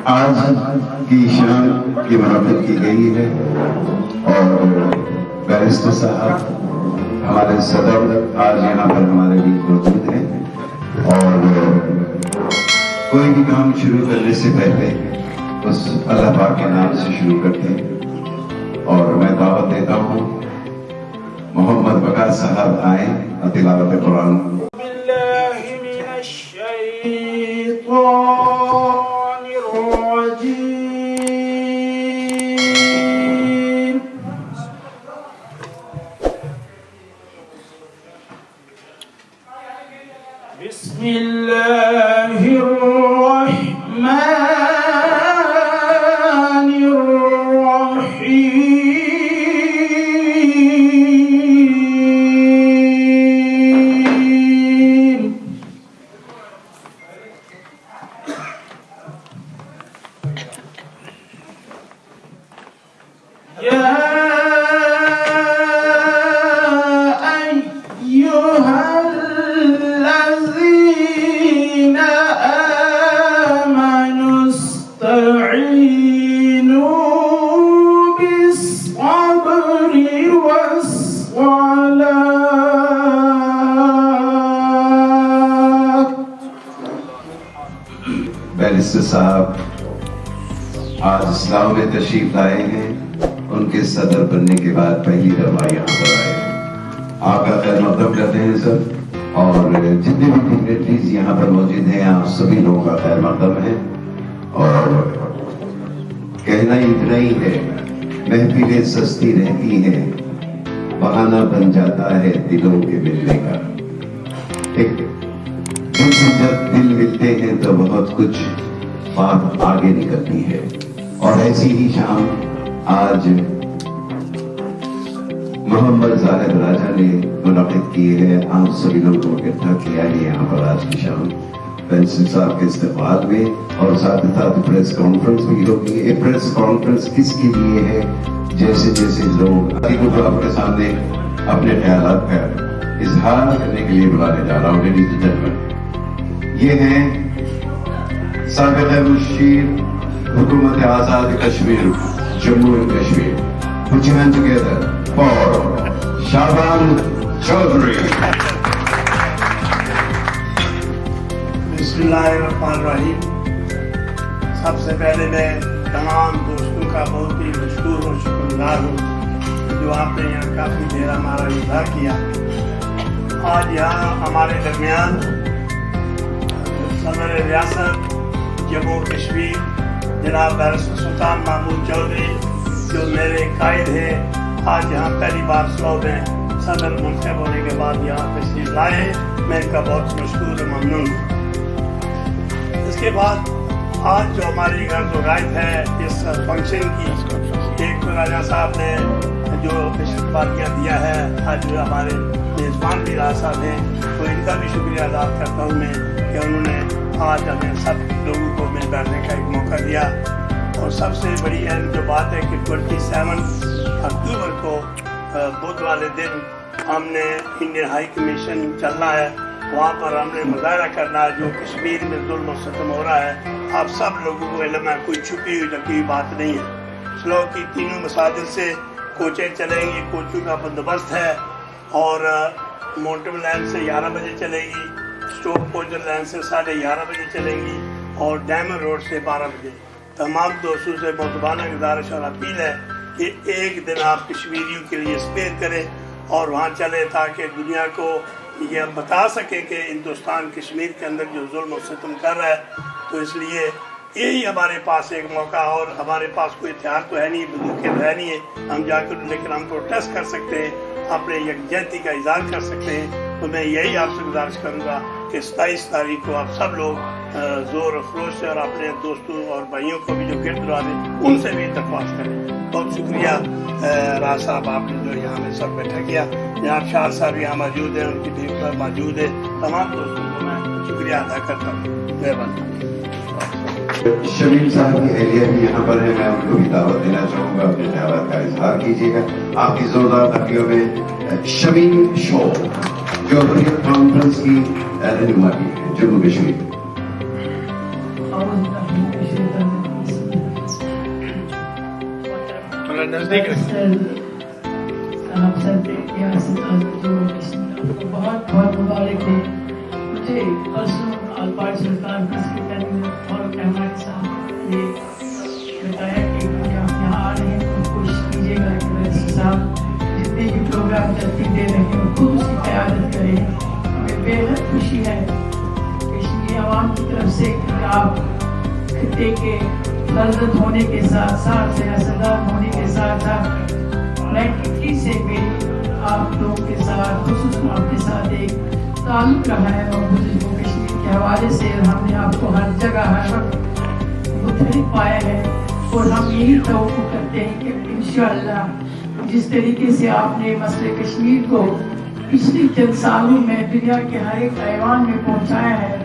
آج کی شام کی منعقد کی گئی ہے اور بیرسٹر صاحب ہمارے صدر آج یہاں پر ہمارے بیچ موجود ہیں اور کوئی بھی کام شروع کرنے سے پہلے بس اللہ پاک کے نام سے شروع کرتے ہیں اور میں دعوت دیتا ہوں محمد بکار صاحب آئیں اور تلاوت قرآن. بسم اللہ الرحمن الرحیم. یا بیرسٹر صاحب آج اسلام میں تشریف لائے ہیں. ان کے صدر بننے کے بعد پہلی دفعہ یہاں پر آئے ہیں. آپ کا خیر مقدم کرتے ہیں سر اور جتنے بھی ڈگنیٹریز یہاں پر موجود ہیں آپ سبھی لوگوں کا خیر مقدم ہے. اور کہنا اتنا ہی ہے محفلیں سستی رہتی ہیں بہانہ بن جاتا ہے دلوں کے ملنے کا. ایک دل سے جب دل ملتے ہیں تو بہت کچھ بات آگے نکلتی ہے اور ایسی ہی شام آج محمد زاہد راجہ نے منعقد کی ہے. آپ سبھی لوگوں کو اکٹھا کیا ہے یہاں پر آج کی شام بیرسٹر صاحب کے استقبال میں اور ساتھ ہی ساتھ پریس کانفرنس بھی ہوگی. یہ پریس کانفرنس کس کے لیے ہے؟ جیسے جیسے لوگ آپ کے سامنے اپنے خیالات کا اظہار کرنے کے لیے بلانے جا رہا ہوں. لیڈیز اینڈ جنٹلمین، یہ ہیں سابق مشیر حکومت Azad Kashmir Jammu and Kashmir. Put your hands together for Shaban Chaudhry. بسم اللہ الرحمن الرحیم. سب سے پہلے میں تمام دوستوں کا بہت ہی مشکور اور شکر گزار ہوں جو آپ نے یہاں کافی دیر ہمارا انتظار کیا. آج یہاں ہمارے درمیان صدر ریاست جموں کشمیر جناب بیرسٹر سلطان محمود چودھری جو میرے قائد ہیں آج یہاں پہلی بار سلو میں صدر منتخب ہونے کے بعد یہاں تشریف لائے. میں ان کا بہت مشکور و ممنون ہوں. اس کے بعد آج جو ہماری غرض و غائب ہے اس فنکشن کی، ایک تو راجہ صاحب نے جو پشتباریاں دیا ہے، آج جو ہمارے میزبان بھی راجہ صاحب ہیں تو ان کا بھی شکریہ ادا کرتا ہوں میں کہ انہوں نے آج ہمیں سب لوگوں کو مل بیٹھنے کا ایک موقع دیا. اور سب سے بڑی اہم جو بات ہے کہ 27 اکتوبر کو بدھ والے دن ہم نے انڈین ہائی کمیشن چلنا ہے، وہاں پر ہم نے مظاہرہ کرنا ہے جو کشمیر میں ظلم و ستم ہو رہا ہے. آپ سب لوگوں کو علم ہے، کوئی چھپی ہوئی ڈکی بات نہیں ہے. سلو کی تینوں مساجد سے کوچیں چلیں گی، کوچوں کا بندوبست ہے اور مونٹم لین سے 11 بجے چلے گی، اسٹوک پوجر لین سے 11:30 بجے چلیں گی اور ڈیمن روڈ سے 12 بجے. تمام دوستوں سے مؤدبانہ گزارش اور اپیل ہے کہ ایک دن آپ کشمیریوں کے لیے اسپیئر کریں اور وہاں چلیں تاکہ دنیا کو یہ بتا سکیں کہ ہندوستان کشمیر کے اندر جو ظلم و ستم کر رہا ہے. تو اس لیے یہی ہمارے پاس ایک موقع، اور ہمارے پاس کوئی ہتھیار تو ہے نہیں، بندوقیں ہے نہیں ہے ہم جا کر، لیکن ہم پروٹیسٹ کر سکتے ہیں، اپنے یکجہتی کا اظہار کر سکتے ہیں. تو میں یہی آپ سے گزارش کروں گا کہ 27 تاریخ کو آپ سب لوگ زور و خروش سے اور اپنے دوستوں اور بھائیوں کو بھی جو گرد رہا دیں ان سے بھی درخواست کریں. بہت شکریہ راج صاحب، آپ نے جو یہاں میں سب بیٹھا کیا. جناب شاہ صاحب یہاں موجود ہیں، ان کی ٹیم پر موجود ہے. تمام دوستوں کو میں شکریہ ادا کرتا ہوں. مہربانی. شمیم صاحب کی اہلیہ بھی یہاں پر ہے، میں ان کو بھی دعوت دینا چاہوں گا، اپنے خیالات کا اظہار کیجیے گا. آپ کی زوردار تالیوں میں شمیم شو جو حریت کانفرنس کی رہنما کی ہے جموں کشمیر. ذرا نزدیک رکھیں. صاحب صدر ریاست جموں کشمیر کو بہت بہت مبارک ہے. مجھے پرسوں آل پارٹی سلطان کی فاروق احمد صاحب نے بتایا کہ آپ یہاں آ رہے ہیں تو کوشش کیجیے گا کہ رئیس صاحب جتنے بھی پروگرام ترتیب دے رہے ہیں خود اس کی قیادت کریں. ہمیں بے حد خوشی ہے کشمیری عوام کی طرف سے کہ آپ خطے کے فرزند ہونے کے ساتھ ساتھ سیاستدان ہونے کے ساتھ ساتھ 93 سے میری آپ لوگوں کے ساتھ خصوصاً آپ کے ساتھ ایک تعلق رہا ہے اور جموں کشمیر کے حوالے سے ہم نے آپ کو ہر جگہ ہر وقت متحرک پایا ہے. اور ہم یہی توقع کرتے ہیں کہ انشاءاللہ جس طریقے سے آپ نے مسئلہ کشمیر کو پچھلی چند سالوں میں دنیا کے ہر ایک ایوان میں پہنچایا ہے.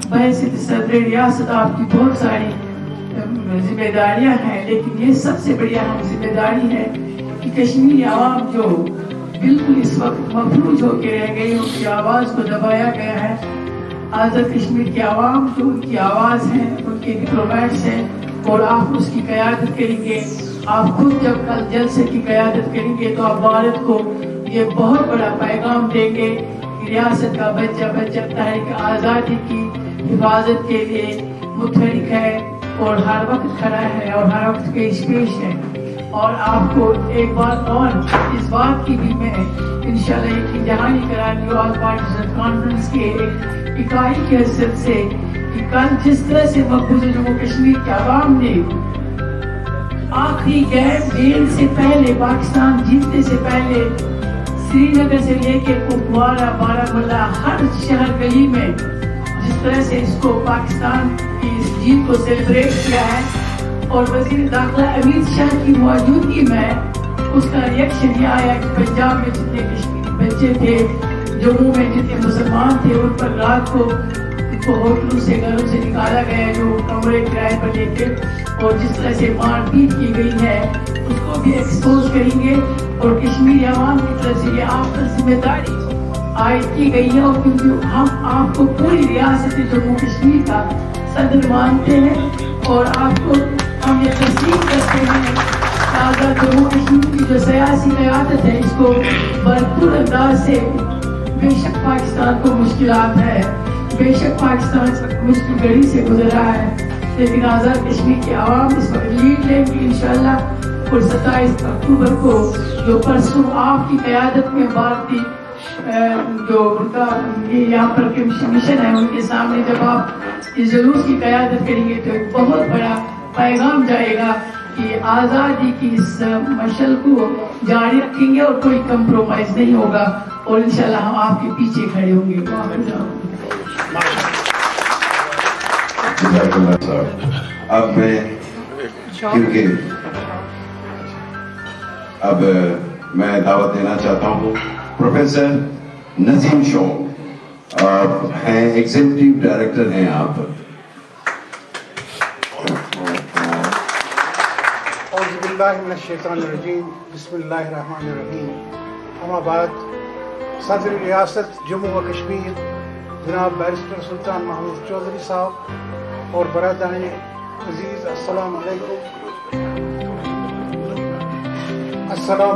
بحیثیت صدر ریاست آپ کی بہت ساری ذمہ داریاں ہیں لیکن یہ سب سے بڑی اہم ذمہ داری ہے کہ کشمیری عوام جو بالکل اس وقت مفلوج ہو کے رہ گئی ان کی آواز کو دبایا گیا ہے. آزاد کشمیر کی عوام جو ان کی آواز ہے ان کے ڈپلومیٹس ہیں اور آپ اس کی قیادت کریں گے. آپ خود جب کل جلسے کی قیادت کریں گے تو آپ بھارت کو یہ بہت بڑا پیغام دیں گے کہ ریاست کا بچہ تحریک آزادی کی حفاظت کے لیے متحرک ہے اور ہر وقت کھڑا ہے اور ہر وقت پیش ہے. اور آپ کو ایک بات اور اس بات کی بھی میں انشاءاللہ یقین دہانی کرانی آل پارٹی کانفرنس کے ایک اکائی کی حیثیت سے کہ کل جس طرح سے مقبوضہ جموں کشمیر کے عوام نے آخری گیم میل سے پہلے پاکستان جیتنے سے پہلے سری نگر سے لے کے کپوارہ بارہمولہ ہر شہر گلی میں جس طرح سے اس کو پاکستان کی اس جیت کو سیلیبریٹ کیا ہے اور وزیر داخلہ امت شاہ کی موجودگی میں اس کا ریئیکشن یہ آیا کہ پنجاب میں جتنے کشمیری بچے تھے جموں میں جتنے مسلمان تھے ان پر رات کو ہوٹلوں سے گھروں سے نکالا گیا جو کمرے کرائے پر لے کے اور جس طرح سے مار پیٹ کی گئی ہے اس کو بھی ایکسپوز کریں گے. اور کشمیری عوام کی طرف سے یہ آپ پر ذمہ داری عائد کی گئی ہے اور کیونکہ ہم آپ کو پوری ریاست جموں کشمیر کا صدر مانتے ہیں اور آپ کو ہم یہ تسلیم کرتے ہیں آزاد جموں کشمیر کی جو سیاسی قیادت ہے اس کو بھرپور انداز سے بے شک پاکستان کو مشکلات ہے بے شک پاکستان مشکل گھڑی سے گزر رہا ہے لیکن آزاد کشمیر کے عوام اس وقت لیڈ لیں گے انشاءاللہ. اور 27 اکتوبر کو جو پرسوں آپ کی قیادت میں بھارتی جو ان کا یہاں پر مشن ہے ان کے سامنے جب آپ اس جلوس کی قیادت کریں گے تو ایک بہت بڑا پیغام جائے گا کہ آزادی کی اس مشعل کو جاری رکھیں گے اور کوئی کمپرومائز نہیں ہوگا اور انشاءاللہ ہم آپ کے پیچھے کھڑے ہوں گے. اب میں کیونکہ اب میں دعوت دینا چاہتا ہوں پروفیسر نظیم شوق ہیں ایگزیکٹو ڈائریکٹر ہیں آپ. اعوذ باللہ من الشیطان الرجیم بسم اللہ الرحمن الرحیم. اما بعد صدر ریاست جموں و کشمیر جناب بیرسٹر سلطان محمود چودھری صاحب اور برادران عزیز السلام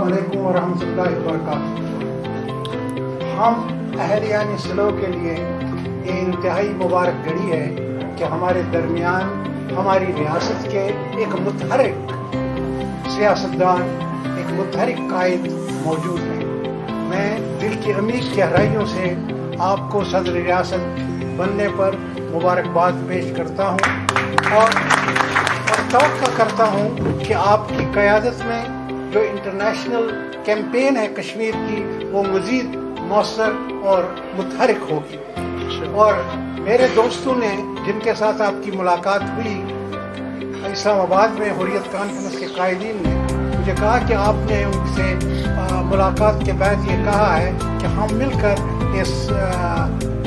علیکم ورحمۃ اللہ وبرکاتہ. ہم اہلیان سلو کے لیے یہ انتہائی مبارک گھڑی ہے کہ ہمارے درمیان ہماری ریاست کے ایک متحرک سیاستدان ایک متحرک قائد موجود ہیں. میں دل کی عمیق گہرائیوں سے آپ کو صدر ریاست بننے پر مبارکباد پیش کرتا ہوں اور توقع کرتا ہوں کہ آپ کی قیادت میں جو انٹرنیشنل کیمپین ہے کشمیر کی وہ مزید مؤثر اور متحرک ہوگی. اور میرے دوستوں نے جن کے ساتھ آپ کی ملاقات ہوئی اسلام آباد میں حریت کانفرنس کے قائدین نے مجھے کہا کہ آپ نے ان سے ملاقات کے بعد یہ کہا ہے کہ ہم مل کر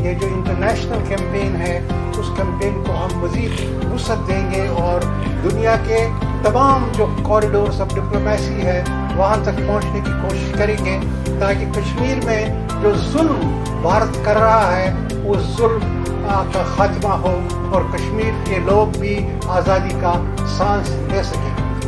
یہ جو انٹرنیشنل کیمپین ہے اس کیمپین کو ہم مزید وسعت دیں گے اور دنیا کے تمام جو کوریڈورز آف ڈپلومیسی ہے وہاں تک پہنچنے کی کوشش کریں گے تاکہ کشمیر میں جو ظلم بھارت کر رہا ہے اس ظلم کا خاتمہ ہو اور کشمیر کے لوگ بھی آزادی کا سانس لے سکیں.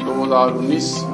2019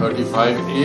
35A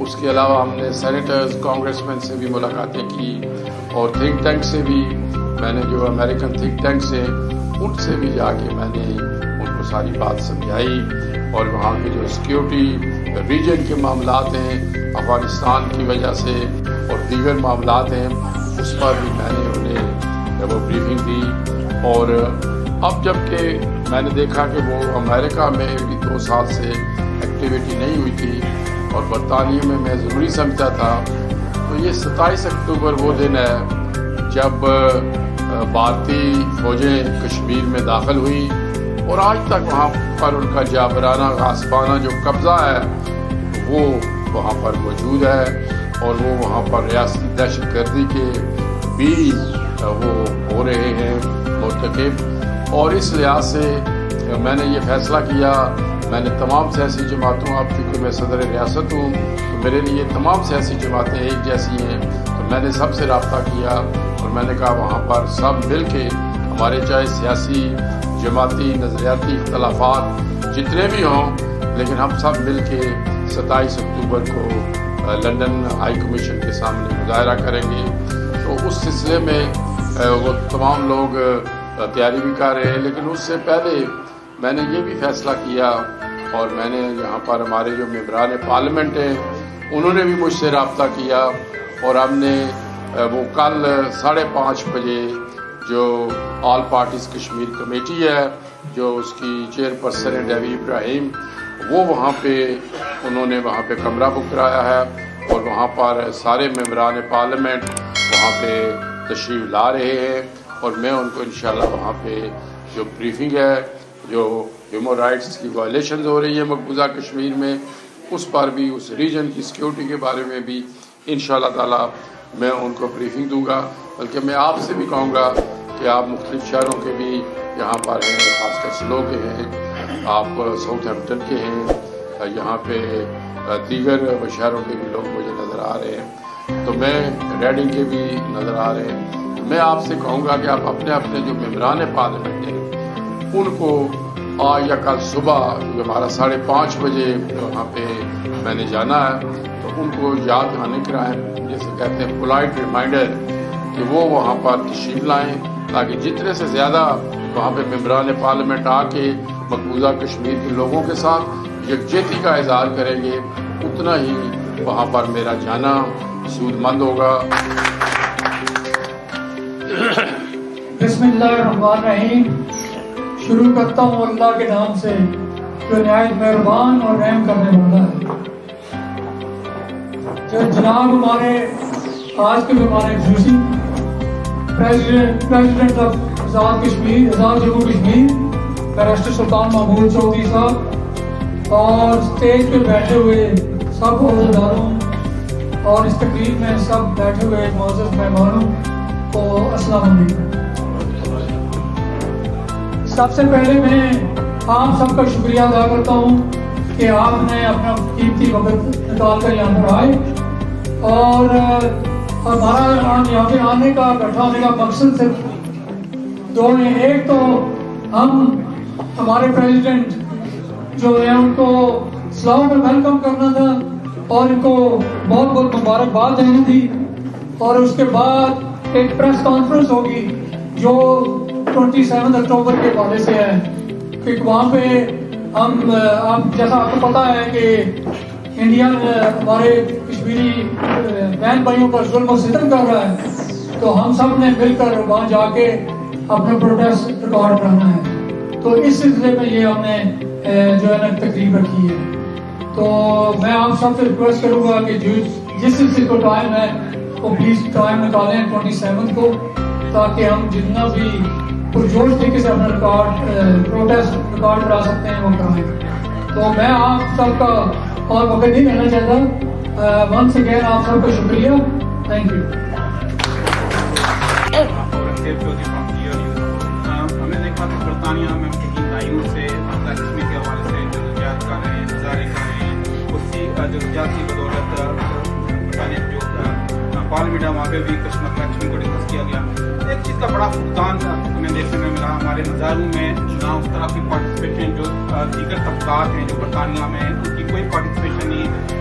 اس کے علاوہ ہم نے سینیٹرز کانگریس مین سے بھی ملاقاتیں کی اور تھنک ٹینک سے بھی میں نے جو امریکن تھنک ٹینک سے ان سے بھی جا کے میں نے ان کو ساری بات سمجھائی اور وہاں کے جو سیکیورٹی ریجن کے معاملات ہیں افغانستان کی وجہ سے اور دیگر معاملات ہیں اس پر بھی میں نے انہیں وہ بریفنگ دی اور اب جب کہ میں نے دیکھا کہ وہ امریکہ میں بھی 2 سال سے ایکٹیویٹی نہیں ہوئی تھی اور برطانیہ میں میں ضروری سمجھتا تھا تو یہ 27 اکتوبر وہ دن ہے جب بھارتی فوجیں کشمیر میں داخل ہوئی اور آج تک وہاں پر ان کا جابرانہ غاصبانہ جو قبضہ ہے وہ وہاں پر موجود ہے اور وہ وہاں پر ریاستی دہشت گردی کے بھی وہ ہو رہے ہیں مرتکب اور اس لحاظ سے میں نے یہ فیصلہ کیا میں نے تمام سیاسی جماعتوں اب چونکہ میں صدر ریاست ہوں تو میرے لیے تمام سیاسی جماعتیں ایک جیسی ہیں تو میں نے سب سے رابطہ کیا اور میں نے کہا وہاں پر سب مل کے ہمارے چاہے سیاسی جماعتی نظریاتی اختلافات جتنے بھی ہوں لیکن ہم سب مل کے 27 اکتوبر کو لندن ہائی کمیشن کے سامنے مظاہرہ کریں گے تو اس سلسلے میں وہ تمام لوگ تیاری بھی کر رہے ہیں لیکن اس سے پہلے میں نے یہ بھی فیصلہ کیا اور میں نے یہاں پر ہمارے جو ممبران پارلیمنٹ ہیں انہوں نے بھی مجھ سے رابطہ کیا اور ہم نے وہ کل 5:30 بجے جو آل پارٹیز کشمیر کمیٹی ہے جو اس کی چیئرپرسن ہے ڈیوی ابراہیم وہ وہاں پہ انہوں نے وہاں پہ کمرہ بک کرایا ہے اور وہاں پر سارے ممبران پارلیمنٹ وہاں پہ تشریف لا رہے ہیں اور میں ان کو انشاءاللہ وہاں پہ جو بریفنگ ہے جو ہیومن رائٹس کی وائلیشنز ہو رہی ہے مقبوضہ کشمیر میں اس پر بھی اس ریجن کی سیکیورٹی کے بارے میں بھی انشاءاللہ تعالی میں ان کو بریفنگ دوں گا بلکہ میں آپ سے بھی کہوں گا کہ آپ مختلف شہروں کے بھی یہاں پر ہیں خاص کر سلو کے ہیں آپ ساؤتھ ہیمپٹن کے ہیں یہاں پہ دیگر شہروں کے بھی لوگ مجھے نظر آ رہے ہیں تو میں ریڈنگ کے بھی نظر آ رہے ہیں میں آپ سے کہوں گا کہ آپ اپنے اپنے جو ممبران پارلیمنٹ ہیں ان کو آج یا کل صبح جو ہمارا 5:30 بجے وہاں پہ میں نے جانا ہے تو ان کو یاد دہانی کرائیں جیسے کہتے ہیں پولائٹ ریمائنڈر کہ وہ وہاں پر تشریف لائیں تاکہ جتنے سے زیادہ وہاں پہ ممبران پارلیمنٹ آ کے مقبوضہ کشمیر کے لوگوں کے ساتھ یکجہتی کا اظہار کریں گے اتنا ہی وہاں پر میرا جانا سود مند ہوگا. بسم اللہ الرحمن الرحیم. شروع کرتا ہوں اللہ کے نام سے جو نہایت مہربان اور رحم کرنے والا ہے. جو جناب ہمارے آج کے ہمارے خصوصی president of Azad Kashmir Azad Jammu Kashmir barrister Sultan Mahmood Chaudhry صاحب اور اسٹیج پہ بیٹھے ہوئے سب عہدیداروں اور اس تقریب میں سب بیٹھے ہوئے معزز مہمانوں کو السلام علیکم. سب سے پہلے میں آپ سب کا شکریہ ادا کرتا ہوں کہ آپ نے اپنا قیمتی وقت نکال کر یہاں پر آئے اور ہمارا یہاں پہ آنے کا اکٹھا ہونے کا مقصد صرف 2 ہیں. ایک تو ہم ہمارے پریزیڈنٹ جو ہے ان کو اسلام میں ویلکم کرنا تھا اور ان کو بہت بہت مبارکباد دینی تھی اور اس کے بعد ایک پریس کانفرنس ہوگی جو 27 اکتوبر کے حوالے سے ہے کہ وہاں پہ ہم آپ جیسا آپ کو پتہ ہے کہ انڈیا ہمارے کشمیری بہن بھائیوں پر ظلم و ستم کر رہا ہے تو ہم سب نے مل کر وہاں جا کے اپنا پروٹیسٹ ریکارڈ کرنا ہے. تو اس سلسلے میں یہ ہم نے جو ہے نا تقریب رکھی ہے. تو میں آپ سب سے ریکویسٹ کروں گا کہ جس سلسلے کو ٹائم ہے وہ پلیز ٹائم نکالیں 27 کو تاکہ ہم جتنا بھی پرجوش طریقے سے اپنا پروٹیسٹ ریکارڈ کرا سکتے ہیں وہ کرائیں. تو میں آپ سب کا اور وقت نہیں لینا چاہتا. ونس اگین آپ سب کا شکریہ. Thank you. ہم نے دیکھا کہ برطانیہ میں تعینوں سے کشمیر کے حوالے سے جدوجہد کر رہے ہیں مظاہرے کر رہے ہیں اسی جدوجہد کی بدولت برطانیہ جو پارلیمنٹ ہے وہاں پہ بھی کشمیر کو ڈسکس کیا گیا. ایک چیز کا بڑا فقدان ہمیں دیکھنے میں ملا ہمارے مظاہروں میں نہ اس طرح کی پارٹیسپیشن جو دیگر طبقات ہیں جو برطانیہ میں ان کی کوئی پارٹیسپیشن نہیں.